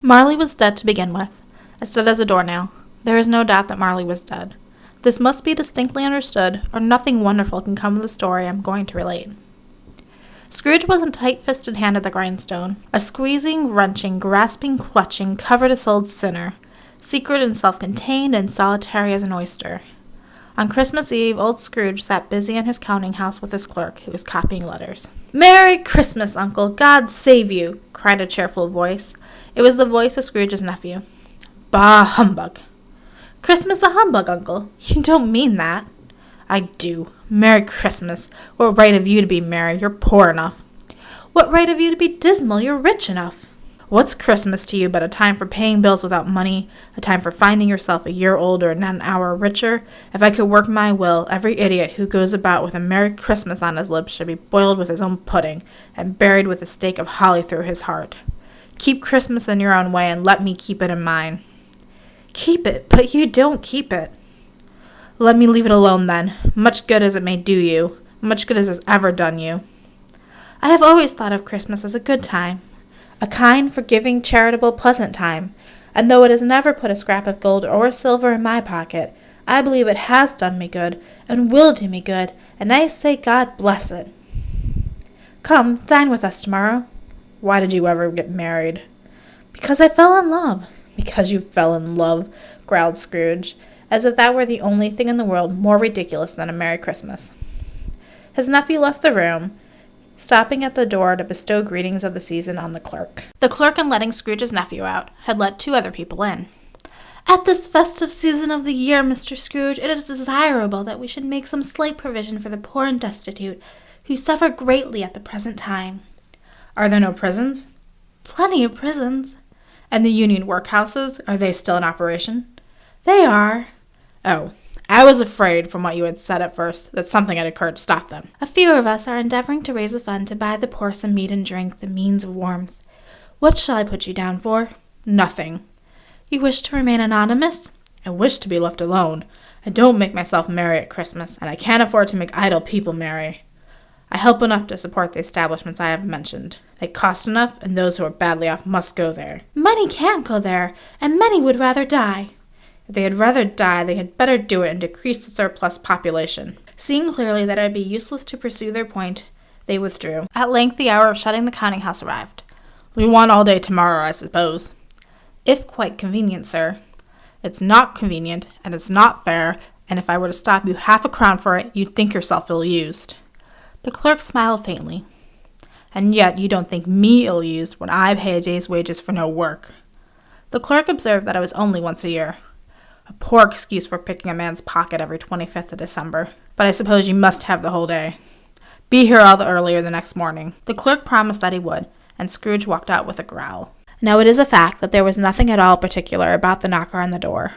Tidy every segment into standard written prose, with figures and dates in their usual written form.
Marley was dead to begin with, as dead as a doornail. There is no doubt that Marley was dead. This must be distinctly understood, or nothing wonderful can come of the story I am going to relate. Scrooge was a tight-fisted hand at the grindstone, a squeezing, wrenching, grasping, clutching, covetous-old sinner, secret and self-contained and solitary as an oyster. On Christmas Eve, old Scrooge sat busy in his counting-house with his clerk, who was copying letters. "Merry Christmas, Uncle! God save you!" cried a cheerful voice. It was the voice of Scrooge's nephew. "Bah, humbug!" "Christmas a humbug, Uncle? You don't mean that." "I do. Merry Christmas! What right have you to be merry? You're poor enough." "What right have you to be dismal? You're rich enough." "What's Christmas to you but a time for paying bills without money, a time for finding yourself a year older and not an hour richer? If I could work my will, every idiot who goes about with a Merry Christmas on his lips should be boiled with his own pudding, and buried with a stake of holly through his heart. Keep Christmas in your own way, and let me keep it in mine." "Keep it? But you don't keep it." "Let me leave it alone, then. Much good as it may do you, much good as it's ever done you." "I have always thought of Christmas as a good time. A kind, forgiving, charitable, pleasant time, and though it has never put a scrap of gold or silver in my pocket, I believe it has done me good, and will do me good, and I say God bless it." "Come, dine with us tomorrow." "Why did you ever get married?" "Because I fell in love." "Because you fell in love," growled Scrooge, as if that were the only thing in the world more ridiculous than a Merry Christmas. His nephew left the room, stopping at the door to bestow greetings of the season on the clerk. The clerk, in letting Scrooge's nephew out, had let 2 other people in. "At this festive season of the year, Mr. Scrooge, it is desirable that we should make some slight provision for the poor and destitute, who suffer greatly at the present time." "Are there no prisons?" "Plenty of prisons." "And the Union workhouses, are they still in operation?" "They are." "Oh, I was afraid, from what you had said at first, that something had occurred to stop them." "A few of us are endeavoring to raise a fund to buy the poor some meat and drink, the means of warmth. What shall I put you down for?" "Nothing." "You wish to remain anonymous?" "I wish to be left alone. I don't make myself merry at Christmas, and I can't afford to make idle people merry. I help enough to support the establishments I have mentioned. They cost enough, and those who are badly off must go there." "Many can't go there, and many would rather die." "If they had rather die, they had better do it and decrease the surplus population." Seeing clearly that it would be useless to pursue their point, they withdrew. At length the hour of shutting the counting-house arrived. "We want all day tomorrow, I suppose?" "If quite convenient, sir." "It's not convenient, and it's not fair, and if I were to stop you half a crown for it, you'd think yourself ill-used." The clerk smiled faintly. "And yet you don't think me ill-used when I pay a day's wages for no work." The clerk observed that it was only once a year. A poor excuse for picking a man's pocket every 25th of December. "But I suppose you must have the whole day." "Be here all the earlier the next morning." The clerk promised that he would, and Scrooge walked out with a growl. Now it is a fact that there was nothing at all particular about the knocker on the door.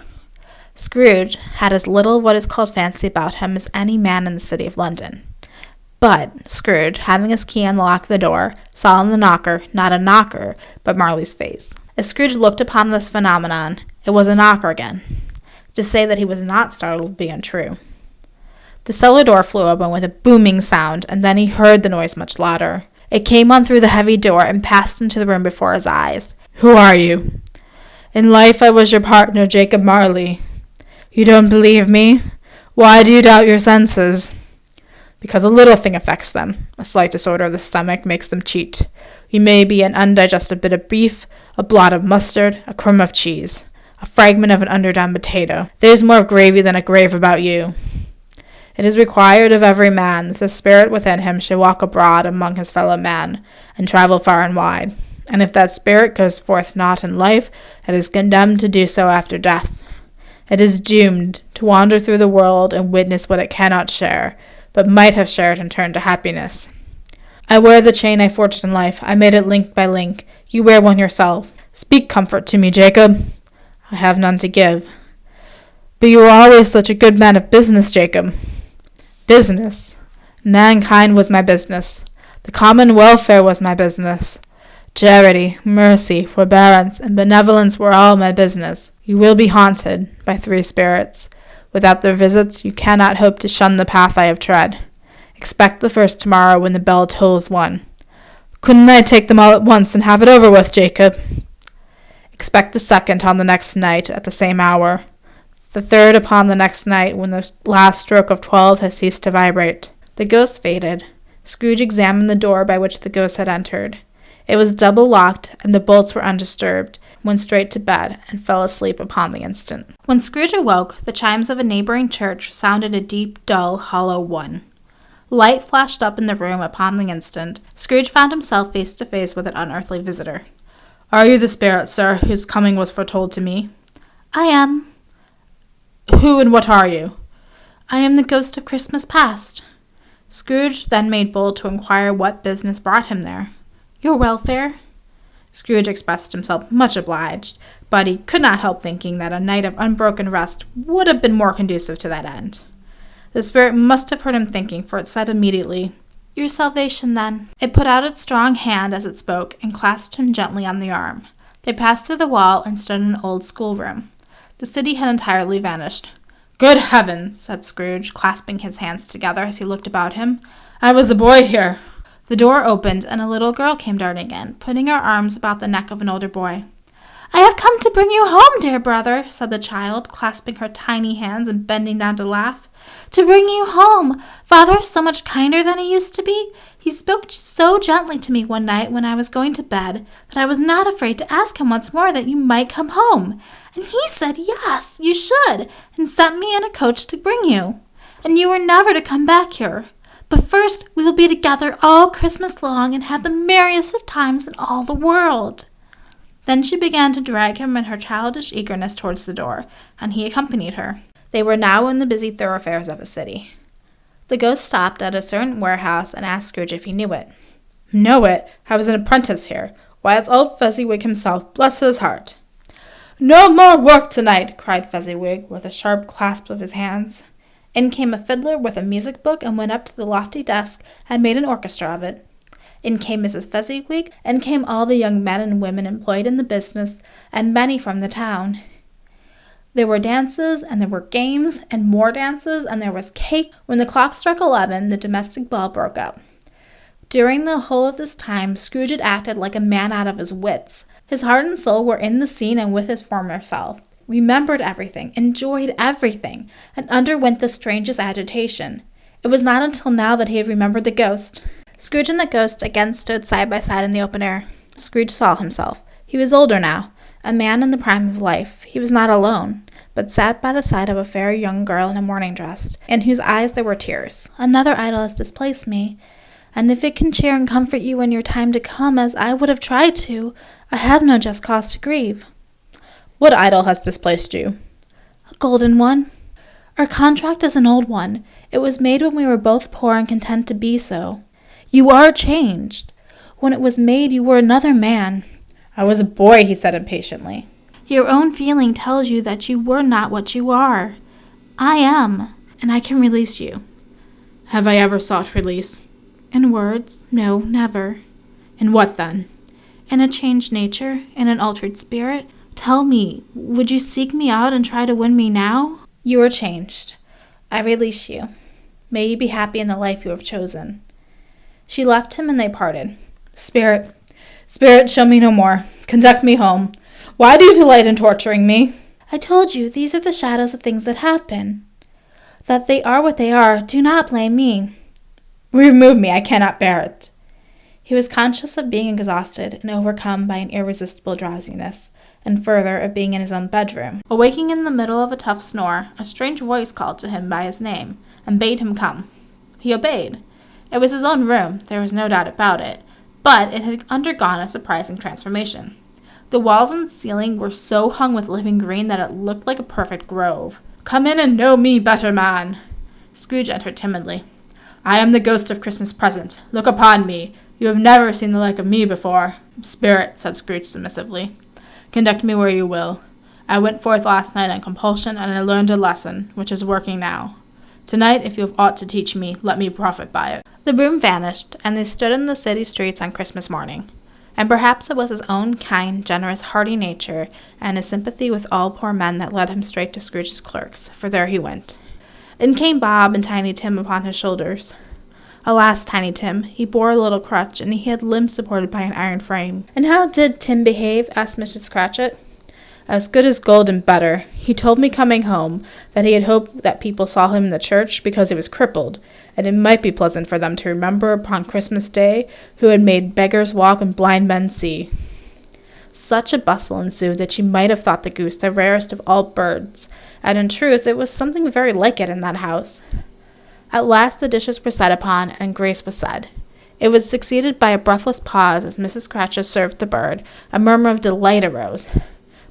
Scrooge had as little what is called fancy about him as any man in the city of London. But Scrooge, having his key on the lock of the door, saw in the knocker not a knocker, but Marley's face. As Scrooge looked upon this phenomenon, it was a knocker again. To say that he was not startled would be untrue. The cellar door flew open with a booming sound, and then he heard the noise much louder. It came on through the heavy door and passed into the room before his eyes. "Who are you?" "In life I was your partner, Jacob Marley." "You don't believe me? Why do you doubt your senses?" "Because a little thing affects them. A slight disorder of the stomach makes them cheat. You may be an undigested bit of beef, a blot of mustard, a crumb of cheese, a fragment of an underdone potato. There's more gravy than a grave about you. It is required of every man that the spirit within him should walk abroad among his fellow men, and travel far and wide. And if that spirit goes forth not in life, it is condemned to do so after death. It is doomed to wander through the world and witness what it cannot share, but might have shared and turned to happiness. I wear the chain I forged in life. I made it link by link. You wear one yourself. Speak comfort to me, Jacob." "I have none to give." "But you were always such a good man of business, Jacob." "Business? Mankind was my business. The common welfare was my business. Charity, mercy, forbearance, and benevolence were all my business. You will be haunted by 3 spirits. Without their visits, you cannot hope to shun the path I have tread. Expect the first tomorrow when the bell tolls 1. Couldn't I take them all at once and have it over with, Jacob?" expect the second on the next night at the same hour. The third upon the next night when the last stroke of 12 has ceased to vibrate. The ghost faded. Scrooge examined the door by which the ghost had entered. It was double locked, and the bolts were undisturbed, went straight to bed, and fell asleep upon the instant. When Scrooge awoke, the chimes of a neighboring church sounded a deep, dull, hollow 1. Light flashed up in the room upon the instant. Scrooge found himself face to face with an unearthly visitor. "Are you the spirit, sir, whose coming was foretold to me?" "I am." "Who and what are you?" "I am the ghost of Christmas past." Scrooge then made bold to inquire what business brought him there. "Your welfare." Scrooge expressed himself much obliged, but he could not help thinking that a night of unbroken rest would have been more conducive to that end. The spirit must have heard him thinking, for it said immediately, "Your salvation, then." It put out its strong hand as it spoke, and clasped him gently on the arm. They passed through the wall and stood in an old schoolroom. The city had entirely vanished. "Good heavens," said Scrooge, clasping his hands together as he looked about him. "I was a boy here." The door opened, and a little girl came darting in, putting her arms about the neck of an older boy. "I have come to bring you home, dear brother," said the child, clasping her tiny hands and bending down to laugh. "To bring you home. Father is so much kinder than he used to be. He spoke so gently to me one night when I was going to bed that I was not afraid to ask him once more that you might come home. And he said, yes, you should, and sent me in a coach to bring you. And you were never to come back here. But first we will be together all Christmas long and have the merriest of times in all the world." Then she began to drag him in her childish eagerness towards the door, and he accompanied her. They were now in the busy thoroughfares of a city. The ghost stopped at a certain warehouse and asked Scrooge if he knew it. "Know it? I was an apprentice here. Why, it's old Fezziwig himself, bless his heart." "No more work tonight," cried Fezziwig, with a sharp clasp of his hands. In came a fiddler with a music book and went up to the lofty desk and made an orchestra of it. In came Mrs. Fezziwig, and came all the young men and women employed in the business, and many from the town. There were dances, and there were games, and more dances, and there was cake. When the clock struck 11, the domestic ball broke up. During the whole of this time, Scrooge had acted like a man out of his wits. His heart and soul were in the scene and with his former self, remembered everything, enjoyed everything, and underwent the strangest agitation. It was not until now that he had remembered the ghost. Scrooge and the ghost again stood side by side in the open air. Scrooge saw himself. He was older now, a man in the prime of life. He was not alone, but sat by the side of a fair young girl in a morning dress, in whose eyes there were tears. "Another idol has displaced me, and if it can cheer and comfort you in your time to come, as I would have tried to, I have no just cause to grieve." "What idol has displaced you?" "A golden one. Our contract is an old one. It was made when we were both poor and content to be so. You are changed. When it was made, you were another man." "I was a boy," he said impatiently. "Your own feeling tells you that you were not what you are. I am, and I can release you." "Have I ever sought release?" "In words, no, never." "In what then?" "In a changed nature, in an altered spirit. Tell me, would you seek me out and try to win me now?" "You are changed. I release you. May you be happy in the life you have chosen." She left him and they parted. Spirit, show me no more. Conduct me home. Why do you delight in torturing me?" "I told you, these are the shadows of things that have been. That they are what they are, do not blame me." "Remove me, I cannot bear it." He was conscious of being exhausted and overcome by an irresistible drowsiness, and further of being in his own bedroom. Awaking in the middle of a tough snore, a strange voice called to him by his name, and bade him come. He obeyed. It was his own room, there was no doubt about it, but it had undergone a surprising transformation. The walls and ceiling were so hung with living green that it looked like a perfect grove. "Come in and know me better, man." Scrooge entered timidly. "I am the ghost of Christmas present. Look upon me. You have never seen the like of me before." "Spirit," said Scrooge submissively, "conduct me where you will. I went forth last night on compulsion, and I learned a lesson, which is working now. Tonight, if you have aught to teach me, let me profit by it." The room vanished, and they stood in the city streets on Christmas morning. And perhaps it was his own kind, generous, hearty nature, and his sympathy with all poor men that led him straight to Scrooge's clerks, for there he went. In came Bob and Tiny Tim upon his shoulders. Alas, Tiny Tim, he bore a little crutch, and he had limbs supported by an iron frame. "And how did Tim behave?" asked Mrs. Cratchit. As good as gold and better. He told me coming home that he had hoped that people saw him in the church because he was crippled, and it might be pleasant for them to remember upon Christmas Day who had made beggars walk and blind men see. Such a bustle ensued that you might have thought the goose the rarest of all birds, and in truth it was something very like it in that house. At last the dishes were set upon, and grace was said. It was succeeded by a breathless pause as Mrs. Cratchit served the bird. A murmur of delight arose.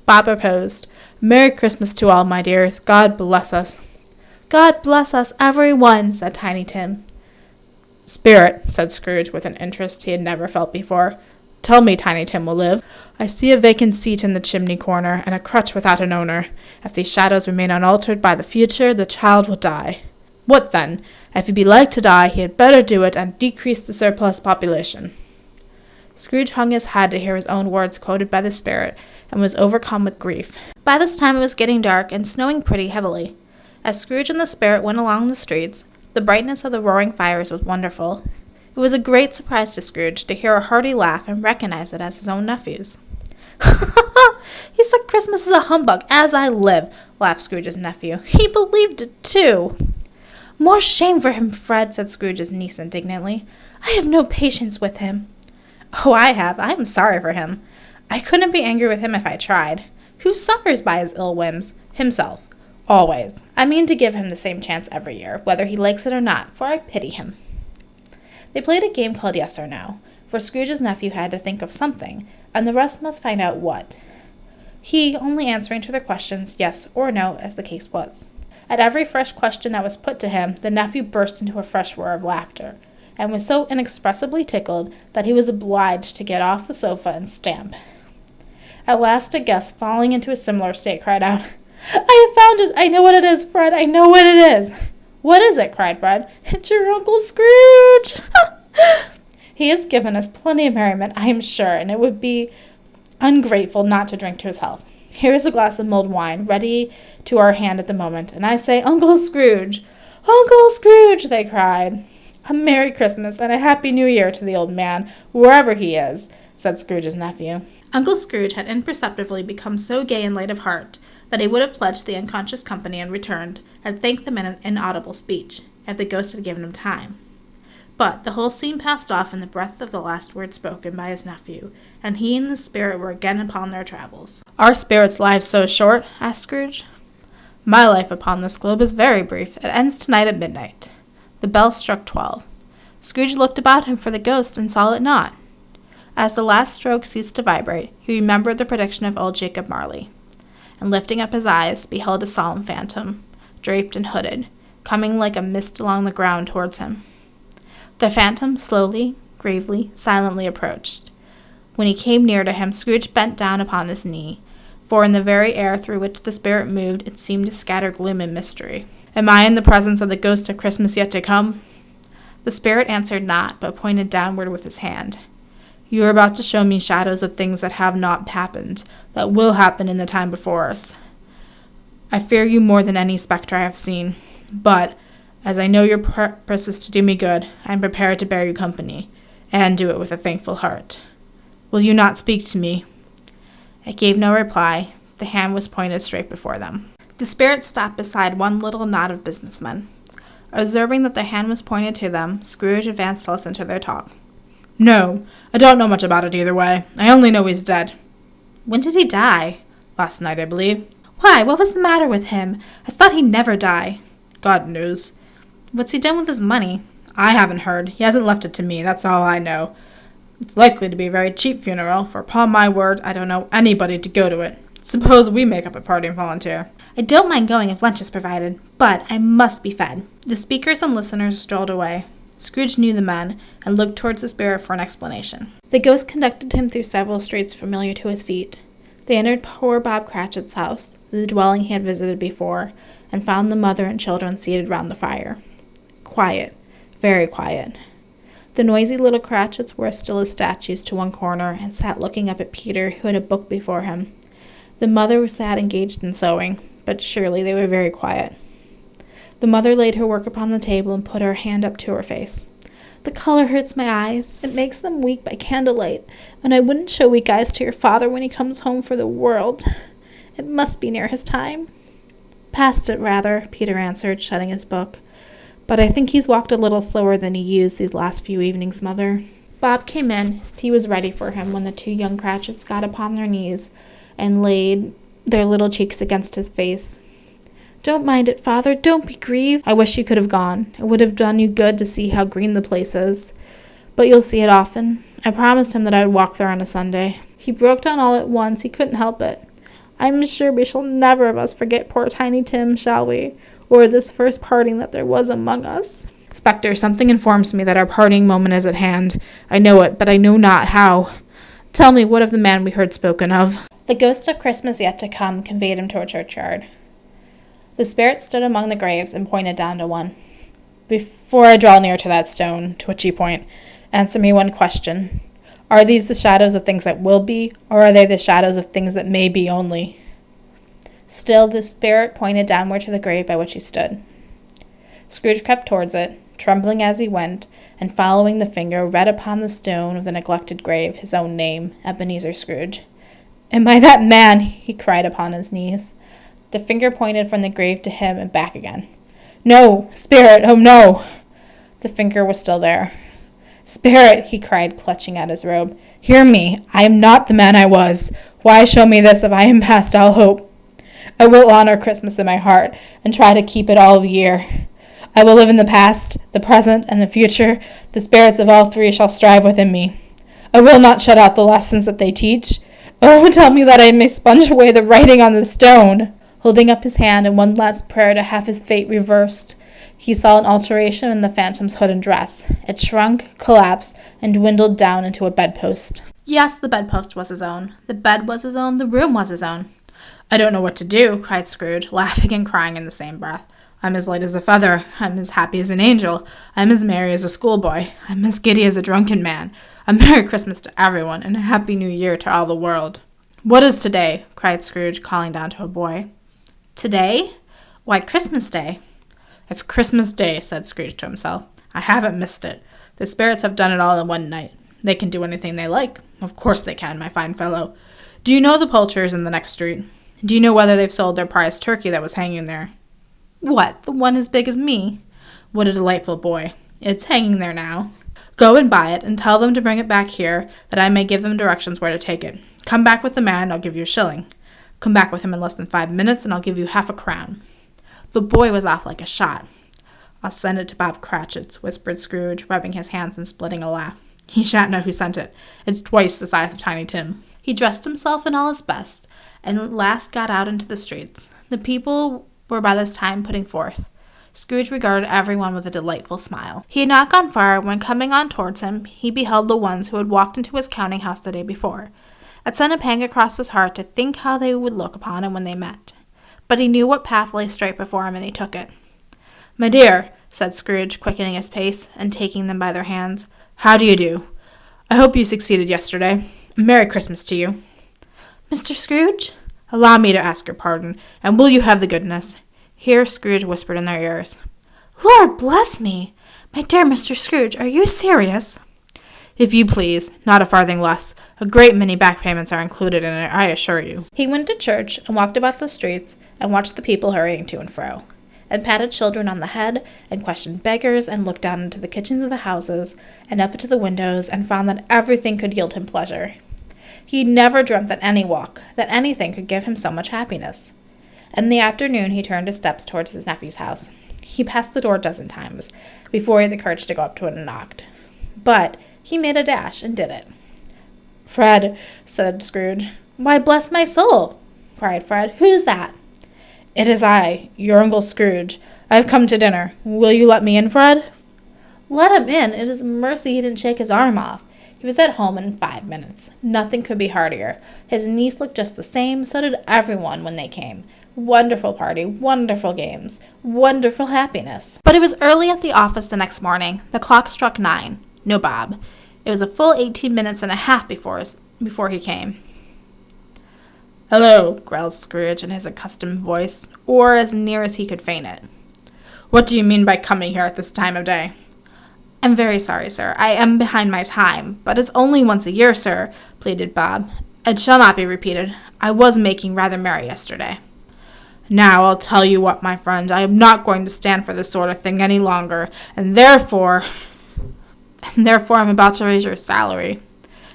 Bob proposed, "Merry Christmas to all, my dears. God bless us." "God bless us, every one," said Tiny Tim. "Spirit," said Scrooge, with an interest he had never felt before, "tell me Tiny Tim will live. I see a vacant seat in the chimney corner, and a crutch without an owner. If these shadows remain unaltered by the future, the child will die. What then? If he be like to die, he had better do it, and decrease the surplus population." Scrooge hung his head to hear his own words quoted by the spirit, and was overcome with grief. By this time it was getting dark, and snowing pretty heavily. As Scrooge and the spirit went along the streets, the brightness of the roaring fires was wonderful. It was a great surprise to Scrooge to hear a hearty laugh and recognize it as his own nephew's. "He said Christmas is a humbug, as I live," laughed Scrooge's nephew. "He believed it, too." "More shame for him, Fred," said Scrooge's niece indignantly. "I have no patience with him." "Oh, I have. I am sorry for him. I couldn't be angry with him if I tried. Who suffers by his ill whims? Himself. Always. I mean to give him the same chance every year, whether he likes it or not, for I pity him." They played a game called Yes or No, for Scrooge's nephew had to think of something, and the rest must find out what. He only answering to their questions yes or no, as the case was. At every fresh question that was put to him, the nephew burst into a fresh roar of laughter, and was so inexpressibly tickled that he was obliged to get off the sofa and stamp. At last a guest, falling into a similar state, cried out, "I have found it! I know what it is, Fred! I know what it is!" "What is it?" cried Fred. "It's your Uncle Scrooge!" "He has given us plenty of merriment, I am sure, and it would be ungrateful not to drink to his health. Here is a glass of mulled wine, ready to our hand at the moment, and I say, Uncle Scrooge! Uncle Scrooge!" they cried. "A Merry Christmas and a Happy New Year to the old man, wherever he is," said Scrooge's nephew. Uncle Scrooge had imperceptibly become so gay and light of heart that he would have pledged the unconscious company and returned, and thanked them in an inaudible speech, if the ghost had given him time. But the whole scene passed off in the breath of the last word spoken by his nephew, and he and the spirit were again upon their travels. "Are spirits' lives so short?" asked Scrooge. "My life upon this globe is very brief. It ends tonight at midnight." The bell struck 12. Scrooge looked about him for the ghost and saw it not. As the last stroke ceased to vibrate, he remembered the prediction of old Jacob Marley, and lifting up his eyes, beheld a solemn phantom, draped and hooded, coming like a mist along the ground towards him. The phantom slowly, gravely, silently approached. When he came near to him, Scrooge bent down upon his knee, for in the very air through which the spirit moved it seemed to scatter gloom and mystery. "Am I in the presence of the ghost of Christmas yet to come?" The spirit answered not, but pointed downward with his hand. "You are about to show me shadows of things that have not happened, that will happen in the time before us. I fear you more than any spectre I have seen, but, as I know your purpose is to do me good, I am prepared to bear you company, and do it with a thankful heart. Will you not speak to me?" It gave no reply. The hand was pointed straight before them. The spirit stopped beside one little knot of businessmen. Observing that the hand was pointed to them, Scrooge advanced to listen to their talk. "No, I don't know much about it either way. I only know he's dead." "When did he die?" "Last night, I believe." "Why, what was the matter with him? I thought he'd never die." "God knows." "What's he done with his money?" "I haven't heard. He hasn't left it to me, that's all I know. It's likely to be a very cheap funeral, for upon my word I don't know anybody to go to it. Suppose we make up a party and volunteer." "I don't mind going if lunch is provided, but I must be fed." The speakers and listeners strolled away. Scrooge knew the men, and looked towards the spirit for an explanation. The ghost conducted him through several streets familiar to his feet. They entered poor Bob Cratchit's house, the dwelling he had visited before, and found the mother and children seated round the fire. Quiet, very quiet. The noisy little Cratchits were as still as statues to one corner, and sat looking up at Peter, who had a book before him. The mother sat engaged in sewing, but surely they were very quiet. The mother laid her work upon the table and put her hand up to her face. "The color hurts my eyes. It makes them weak by candlelight, and I wouldn't show weak eyes to your father when he comes home for the world. It must be near his time." "Past it, rather," Peter answered, shutting his book. "But I think he's walked a little slower than he used these last few evenings, Mother." Bob came in. His tea was ready for him when the two young Cratchits got upon their knees and laid their little cheeks against his face. "Don't mind it, Father. Don't be grieved. I wish you could have gone. It would have done you good to see how green the place is. But you'll see it often. I promised him that I'd walk there on a Sunday. He broke down all at once. He couldn't help it. I'm sure we shall never of us forget poor Tiny Tim, shall we? Or this first parting that there was among us." "Spectre, something informs me that our parting moment is at hand. I know it, but I know not how. Tell me, what of the man we heard spoken of?" "The ghost of Christmas yet to come conveyed him to a churchyard. The spirit stood among the graves and pointed down to one." "Before I draw near to that stone, to which you point, answer me one question. Are these the shadows of things that will be, or are they the shadows of things that may be only?" Still the spirit pointed downward to the grave by which he stood. Scrooge crept towards it, trembling as he went, and following the finger, read upon the stone of the neglected grave his own name, Ebenezer Scrooge. "Am I that man?" he cried upon his knees. The finger pointed from the grave to him and back again. "No, spirit, oh no!" The finger was still there. "Spirit," he cried, clutching at his robe, "hear me. I am not the man I was. Why show me this if I am past all hope? I will honor Christmas in my heart, and try to keep it all the year. I will live in the past, the present, and the future. The spirits of all three shall strive within me. I will not shut out the lessons that they teach. Oh, tell me that I may sponge away the writing on the stone." Holding up his hand in one last prayer to have his fate reversed, he saw an alteration in the phantom's hood and dress. It shrunk, collapsed, and dwindled down into a bedpost. Yes, the bedpost was his own. The bed was his own. The room was his own. "I don't know what to do," cried Scrooge, laughing and crying in the same breath. "I'm as light as a feather. I'm as happy as an angel. I'm as merry as a schoolboy. I'm as giddy as a drunken man. A Merry Christmas to everyone, and a Happy New Year to all the world." "What is today?" cried Scrooge, calling down to a boy. "Today? Why, Christmas Day." "It's Christmas Day," said Scrooge to himself. "I haven't missed it. The spirits have done it all in one night. They can do anything they like. Of course they can, my fine fellow. Do you know the poulterers in the next street? Do you know whether they've sold their prize turkey that was hanging there?" "What, the one as big as me?" "What a delightful boy. It's hanging there now. Go and buy it, and tell them to bring it back here, that I may give them directions where to take it. Come back with the man, and I'll give you a shilling. Come back with him in less than 5 minutes, and I'll give you half a crown." The boy was off like a shot. "I'll send it to Bob Cratchit's," whispered Scrooge, rubbing his hands and splitting a laugh. "He shan't know who sent it. It's twice the size of Tiny Tim." He dressed himself in all his best, and at last got out into the streets. The people were by this time putting forth. Scrooge regarded everyone with a delightful smile. He had not gone far when, coming on towards him, he beheld the ones who had walked into his counting-house the day before. It sent a pang across his heart to think how they would look upon him when they met. But he knew what path lay straight before him, and he took it. "My dear," said Scrooge, quickening his pace, and taking them by their hands, "how do you do? I hope you succeeded yesterday. Merry Christmas to you." "Mr. Scrooge?" "Allow me to ask your pardon, and will you have the goodness—" Here Scrooge whispered in their ears, "Lord bless me! My dear Mr. Scrooge, are you serious?" "If you please, not a farthing less. A great many back payments are included in it, I assure you." He went to church, and walked about the streets, and watched the people hurrying to and fro, and patted children on the head, and questioned beggars, and looked down into the kitchens of the houses, and up into the windows, and found that everything could yield him pleasure. He never dreamt that any walk, that anything could give him so much happiness. In the afternoon he turned his steps towards his nephew's house. He passed the door a dozen times, before he had the courage to go up to it and knocked. But he made a dash, and did it. "Fred," said Scrooge. "Why, bless my soul!" cried Fred. "Who's that?" "It is I, your Uncle Scrooge. I have come to dinner. Will you let me in, Fred?" "Let him in? It is a mercy he didn't shake his arm off. He was at home in 5 minutes. Nothing could be heartier. His niece looked just the same, so did everyone when they came. Wonderful party, wonderful games, wonderful happiness." But it was early at the office the next morning. The clock struck 9. No Bob. It was a full 18 minutes and a half before he came. "Hello," growled Scrooge in his accustomed voice, or as near as he could feign it. "What do you mean by coming here at this time of day?" "I'm very sorry, sir. I am behind my time, but it's only once a year, sir," pleaded Bob. It shall not be repeated. I was making rather merry yesterday. Now, I'll tell you what, my friend, I am not going to stand for this sort of thing any longer, and therefore I'm about to raise your salary.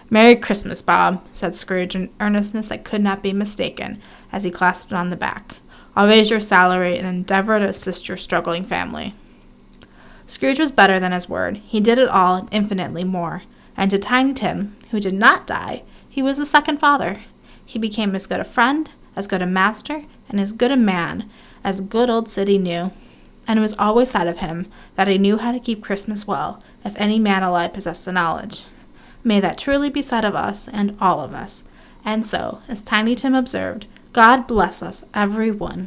Merry Christmas, Bob, said Scrooge in earnestness that could not be mistaken, as he clasped it on the back. I'll raise your salary and endeavor to assist your struggling family. Scrooge was better than his word. He did it all and infinitely more. And to Tiny Tim, who did not die, he was a second father. He became as good a friend, as good a master, and as good a man as good old city knew. And it was always said of him that he knew how to keep Christmas well, if any man alive possessed the knowledge. May that truly be said of us, and all of us. And so, as Tiny Tim observed, God bless us, every one.